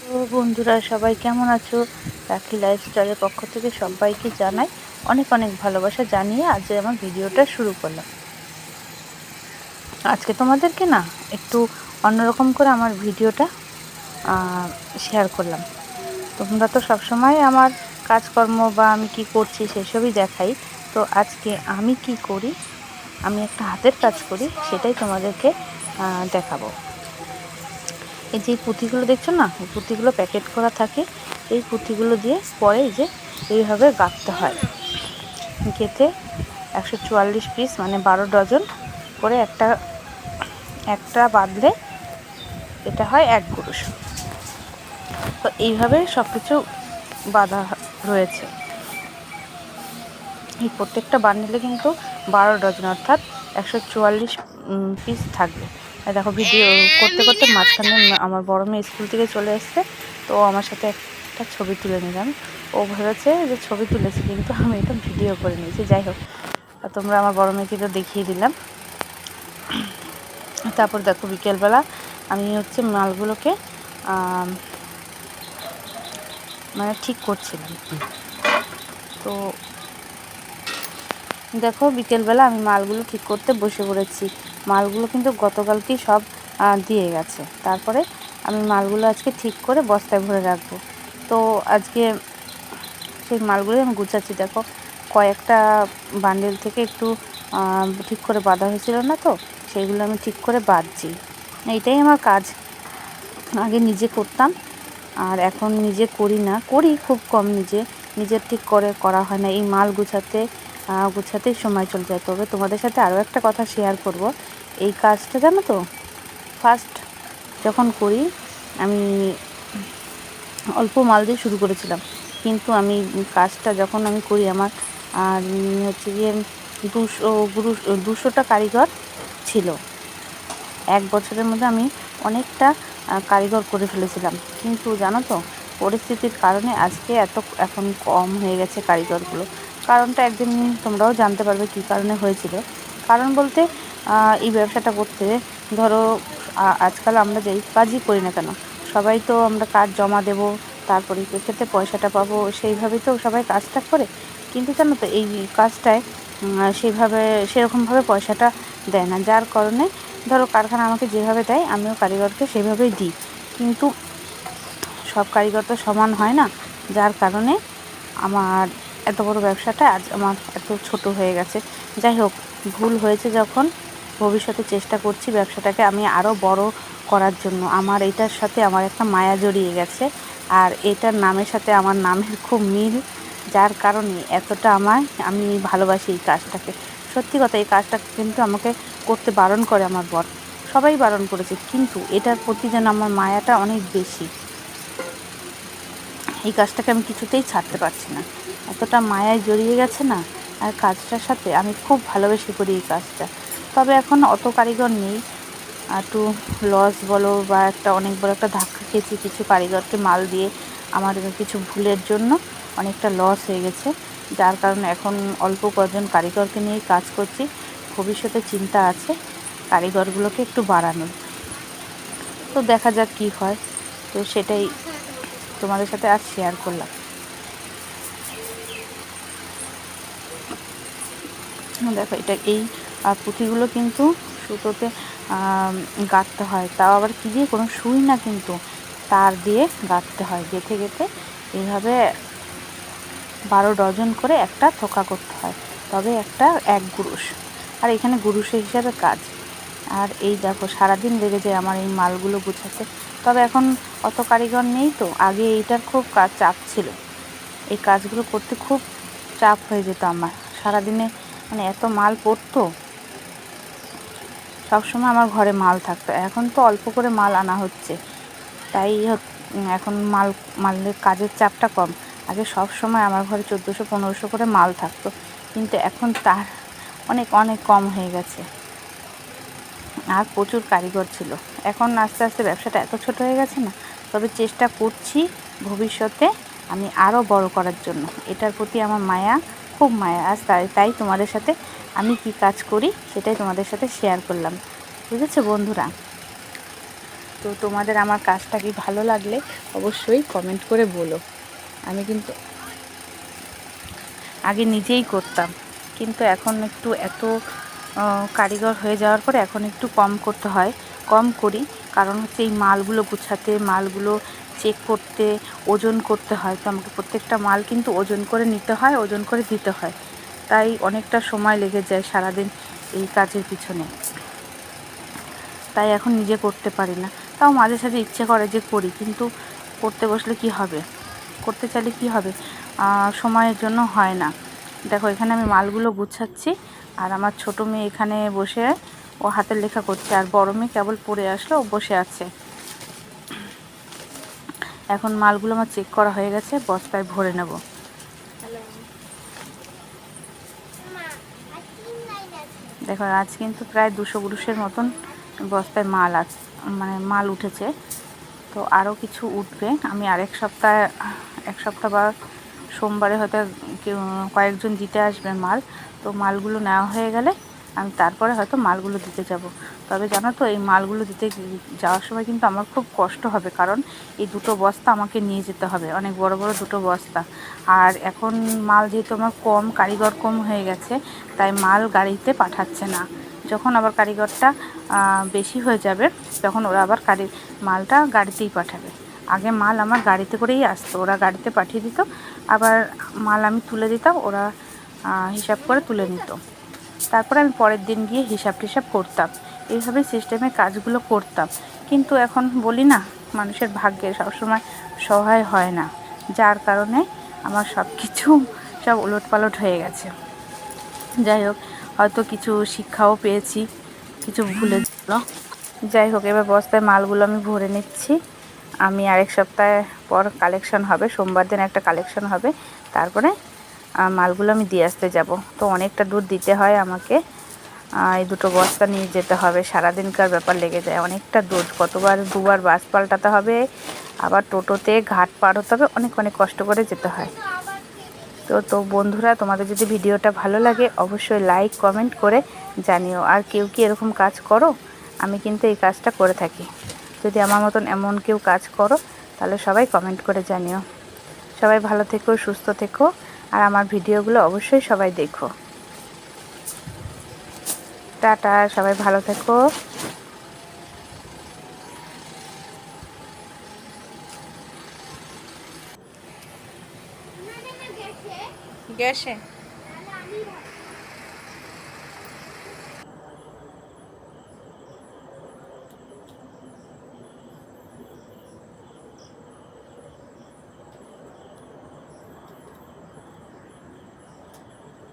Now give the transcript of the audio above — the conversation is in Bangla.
তো বন্ধুরা সবাই কেমন আছো? রাখি লাইফস্টাইলের পক্ষ থেকে সবাইকে জানাই অনেক অনেক ভালোবাসা জানিয়ে আজ আমার ভিডিওটা শুরু করলাম। আজকে তোমাদেরকে না একটু অন্যরকম করে আমার ভিডিওটা শেয়ার করলাম। তোমরা তো সবসময় আমার কাজকর্ম বা আমি কি করছি সেসবই দেখাই। তো আজকে আমি কি করি, আমি একটা হাতের কাজ করি, সেটাই তোমাদেরকে দেখাবো। এই যে পুঁথিগুলো দেখছো না, এই পুঁথিগুলো প্যাকেট করা থাকে। এই পুঁথিগুলো দিয়ে পরে এই যে এইভাবে গাঁথতে হয়। গেঁথে 144 পিস মানে 12 ডজন করে একটা একটা বাঁধলে এটা হয় 1 গুরুশ। তো এইভাবে সব কিছু বাঁধা রয়েছে। এই প্রত্যেকটা বান্ডেলে কিন্তু 12 ডজন অর্থাৎ 144 পিস থাকবে। দেখো ভিডিও করতে করতে মাঝখানে আমার বড় মেয়ে স্কুল থেকে চলে এসছে, তো আমার সাথে একটা ছবি তুলে নিলাম। ও ভেবেছে যে ছবি তুলেছি, কিন্তু আমি এটা ভিডিও করে নিয়েছি। যাই হোক, তোমরা আমার বড় মেয়েকে তো দেখিয়ে দিলাম। তারপর দেখো বিকেলবেলা আমি হচ্ছে মালগুলোকে মানে ঠিক করছিলাম। তো দেখো বিকেলবেলা আমি মালগুলো ঠিক করতে বসে পড়েছি। মালগুলো কিন্তু গতকালকেই সব দিয়ে গেছে। তারপরে আমি মালগুলো আজকে ঠিক করে বস্তায় ভরে রাখবো। তো আজকে সেই মালগুলোই আমি গুছাচ্ছি। দেখো কয়েকটা বান্ডেল থেকে একটু ঠিক করে বাঁধা হয়েছিল না, তো সেইগুলো আমি ঠিক করে বাঁধছি। এইটাই আমার কাজ। আগে নিজে করতাম, আর এখন নিজে করি না, করি খুব কম। নিজের ঠিক করে করা হয় না। এই মাল গুছাতেই সময় চলে যায়। তবে তোমাদের সাথে আরও একটা কথা শেয়ার করব। এই কাজটা জানো তো, ফার্স্ট যখন করি আমি অল্প মাল দিয়ে শুরু করেছিলাম, কিন্তু আমি কাজটা যখন আমি করি আমার হচ্ছে গিয়ে 200টা কারিগর ছিল। 1 বছরের মধ্যে আমি অনেকটা কারিগর করে ফেলেছিলাম। কিন্তু জানো তো, পরিস্থিতির কারণে আজকে এখন কম হয়ে গেছে কারিগরগুলো। কারণটা একদিন তোমরাও জানতে পারবে কী কারণে হয়েছিল। কারণ বলতে এই ব্যবসাটা করতে ধরো আজকাল আমরা যেই কাজই করি না কেন, সবাই তো আমরা কাজ জমা দেব, তারপরে ক্ষেত্রে পয়সাটা পাবো, সেইভাবেই তো সবাই কাজটা করে। কিন্তু জানো তো, এই কাজটায় সেরকমভাবে পয়সাটা দেয় না। যার কারণে ধরো কারখানা আমাকে যেভাবে দেয় আমিও কারিগরকে সেভাবেই দিই, কিন্তু সব কারিগর তো সমান হয় না। যার কারণে আমার এত বড় ব্যবসাটা আজ আমার এত ছোট হয়ে গেছে। যাই হোক, ভুল হয়েছে যখন, ভবিষ্যতে চেষ্টা করছি ব্যবসাটাকে আমি আরও বড় করার জন্য। আমার এটার সাথে আমার একটা মায়া জড়িয়ে গেছে, আর এটার নামের সাথে আমার নামের খুব মিল। যার কারণে এতটা আমি ভালোবাসি এই কাজটাকে। সত্যি কথা, এই কাজটা কিন্তু আমাকে করতে বারণ করে আমার বর, সবাই বারণ করেছে, কিন্তু এটার প্রতি যেন আমার মায়াটা অনেক বেশি। এই কাজটাকে আমি কিছুতেই ছাড়তে পারছি না, এতটা মায়ায় জড়িয়ে গেছে না। আর কাজটার সাথে আমি খুব ভালোবেসে করি এই কাজটা। তবে এখন অত কারিগর নেই, একটু লস বলো বা অনেক বড় একটা ধাক্কা খেয়েছি কিছু কারিগরকে মাল দিয়ে। আমার কিছু ভুলের জন্য অনেকটা লস হয়ে গেছে, যার কারণে এখন অল্প কজন কারিগরকে নিয়েই কাজ করছি। ভবিষ্যতে চিন্তা আছে কারিগরগুলোকে একটু বাড়ানোর। তো দেখা যাক কী হয়। তো সেটাই তোমাদের সাথে আজ শেয়ার করলাম। দেখো এটা এই পুঁথিগুলো কিন্তু সুতোতে গাঁথতে হয়, তাও আবার কী দিয়ে, কোনো সুই না, কিন্তু তার দিয়ে গাঁথতে হয়। গেঁথে গেঁথে এইভাবে 12 ডজন করে একটা থোকা করতে হয়, তবে একটা 1 গুরুশ। আর এখানে গুরুশের হিসাবে কাজ। আর এই দেখো সারাদিন লেগে যায় আমার এই মালগুলো গুছাতে। তবে এখন অত কারিগর নেই, তো আগে এইটার খুব চাপ ছিল। এই কাজগুলো করতে খুব চাপ হয়ে যেত আমার। সারাদিনে মানে এত মাল পড়তো, সবসময় আমার ঘরে মাল থাকতো। এখন তো অল্প করে মাল আনা হচ্ছে, তাই এখন মালের কাজের চাপটা কম। আগে সব সময় আমার ঘরে 1400-1500 করে মাল থাকতো, কিন্তু এখন তার অনেক অনেক কম হয়ে গেছে। আর প্রচুর কারিগর ছিল। এখন আস্তে আস্তে ব্যবসাটা এত ছোট হয়ে গেছে না, তবে চেষ্টা করছি ভবিষ্যতে আমি আরও বড় করার জন্য। এটার প্রতি আমার মায়া, খুব মায়া। আজ তাই তোমাদের সাথে আমি কি কাজ করি সেটাই তোমাদের সাথে শেয়ার করলাম। বুঝেছো বন্ধুরা? তো তোমাদের আমার কাজটা কি ভালো লাগলে অবশ্যই কমেন্ট করে বলো। আমি কিন্তু আগে নিজেই করতাম, কিন্তু এখন একটু এত কারিগর হয়ে যাওয়ার পরে এখন একটু কম করতে হয়, কম করি। কারণ হচ্ছে এই মালগুলো গুছাতে, মালগুলো চেক করতে, ওজন করতে হয়। তো আমাকে প্রত্যেকটা মাল কিন্তু ওজন করে নিতে হয়, ওজন করে দিতে হয়। তাই অনেকটা সময় লেগে যায় সারাদিন এই কাজের পিছনে। তাই এখন নিজে করতে পারি না। তাও মাঝে সাঝে ইচ্ছে করে যে করি, কিন্তু করতে বসলে কি হবে, করতে চাইলে কি হবে, সময়ের জন্য হয় না। দেখো এখানে আমি মালগুলো গুছাচ্ছি, আর আমার ছোটো মেয়ে এখানে বসে ও হাতের লেখা করছে, আর বড় মেয়ে কেবল পড়ে আসলো, ও বসে আছে। এখন মালগুলো আমার চেক করা হয়ে গেছে, বস্তায় ভরে নেব। দেখো আজ কিন্তু প্রায় 200 গ্রুসের মতন বস্তায় মাল আছে, মানে মাল উঠেছে। তো আরও কিছু উঠবে। আমি আরেক সপ্তাহ বা সোমবারে হয়তো কয়েকজন দিতে আসবে মাল। তো মালগুলো নেওয়া হয়ে গেলে আমি তারপরে হয়তো মালগুলো দিতে যাব। তবে জানো তো, এই মালগুলো দিতে যাওয়ার সময় কিন্তু আমার খুব কষ্ট হবে, কারণ এই 2টো বস্তা আমাকে নিয়ে যেতে হবে, অনেক বড় বড় 2টো বস্তা। আর এখন মাল যেহেতু আমার কম, কারিগর কম হয়ে গেছে, তাই মাল গাড়িতে পাঠাচ্ছে না। যখন আবার কারিগরটা বেশি হয়ে যাবে, তখন ওরা আবার মালটা গাড়িতেই পাঠাবে। আগে মাল আমার গাড়িতে করেই আসতো, ওরা গাড়িতে পাঠিয়ে দিত, আবার মাল আমি তুলে দিতাম, ওরা হিসাব করে তুলে নিত। তারপরে আমি পরের দিন গিয়ে হিসাব টিসাব করতাম। এইভাবে সিস্টেমে কাজগুলো করতাম। কিন্তু এখন বলি না, মানুষের ভাগ্যে সবসময় সহায় হয় না, যার কারণে আমার সব উলটপালট হয়ে গেছে। যাই হোক, হয়তো কিছু শিক্ষাও পেয়েছি, কিছু ভুলে গেল। যাই হোক, এবার বস্তায় মালগুলো আমি ভরে নিচ্ছি। আমি আরেক সপ্তাহ পর কালেকশন হবে, সোমবার দিন একটা কালেকশন হবে, তারপরে মালগুলো আমি দিয়ে আসতে যাব। তো অনেকটা দূর দিতে হয় আমাকে, এই 2টো বস্তা নিয়ে যেতে হবে, সারাদিনকার ব্যাপার লেগে যায়, অনেকটা দূর। দুবার বাস পাল্টাতে হবে, আবার টোটোতে ঘাট পার হতে হবে, অনেক অনেক কষ্ট করে যেতে হয়। তো বন্ধুরা, তোমাদের যদি ভিডিওটা ভালো লাগে অবশ্যই লাইক কমেন্ট করে জানিও। আর কেউ কি এরকম কাজ করো? আমি কিন্তু এই কাজটা করে থাকি। যদি আমার মতন এমন কেউ কাজ করো, তাহলে সবাই কমেন্ট করে জানিও। সবাই ভালো থেকো, সুস্থ থেকো, আর আমার ভিডিওগুলো অবশ্যই সবাই দেখো। টাটা, সবাই ভালো থেকো। গ্যাসে